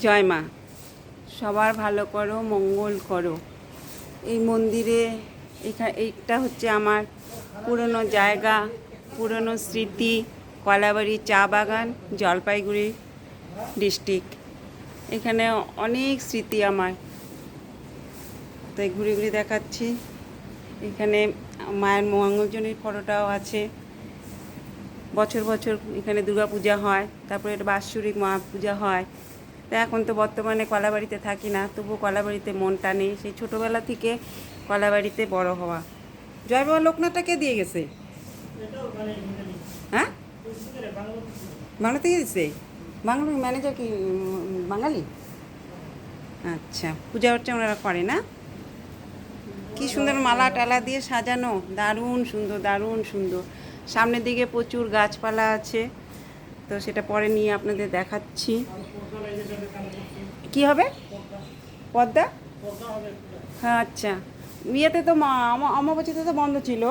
জয় মা, সবার ভালো করো, মঙ্গল করো। এই মন্দিরে এইটা হচ্ছে আমার পুরনো জায়গা, পুরনো স্মৃতি। কলাবাড়ি চা বাগান, জলপাইগুড়ি ডিস্ট্রিক্ট। এখানে অনেক স্মৃতি আমার, তাই ঘুরে ঘুরে দেখাচ্ছি। এখানে মায়ের মঙ্গলজনীর ফটোটাও আছে। বছর বছর এখানে দুর্গাপূজা হয়, তারপরে এটা বাৎসরিক মা পূজা হয়। তা এখন তো বর্তমানে কলাবাড়িতে থাকি না, তবুও কলাবাড়িতে মন টানে। সেই ছোটোবেলা থেকে কলাবাড়িতে বড় হওয়া। জয় বাবা লোকনাথটা কে দিয়ে গেছে? হ্যাঁ, বাংলা থেকে দিচ্ছে। বাংলা ম্যানেজার কি বাঙালি? আচ্ছা, পূজা অর্চনা ওনারা করে না? কি সুন্দর মালা টালা দিয়ে সাজানো, দারুণ সুন্দর, দারুণ সুন্দর। সামনের দিকে প্রচুর গাছপালা আছে, তো সেটা পরে নিয়ে আপনাদের দেখাচ্ছি। কি হবে? পদ্মা? হ্যাঁ, আচ্ছা। বিয়েতে তো অমাবস্যাতে তো বন্ধ ছিল।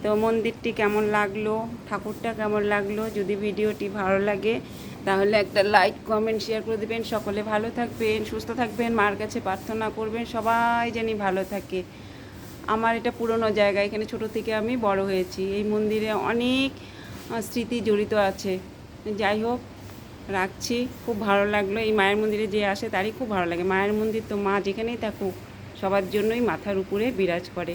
তো মন্দিরটি কেমন লাগলো, ঠাকুরটা কেমন লাগলো, যদি ভিডিওটি ভালো লাগে তাহলে একটা লাইক কমেন্ট শেয়ার করে দেবেন। সকলে ভালো থাকবেন, সুস্থ থাকবেন, মার কাছে প্রার্থনা করবেন সবাই যেন ভালো থাকে। আমার এটা পুরনো জায়গা, এখানে ছোটো থেকে আমি বড় হয়েছি। এই মন্দিরে অনেক স্মৃতি জড়িত আছে। যাই হোক, রাখছি। খুব ভালো লাগলো। এই মায়ের মন্দিরে যে আসে তারই খুব ভালো লাগে। মায়ের মন্দির তো মা যেখানেই থাকুক সবার জন্যই মাথার উপরে বিরাজ করে।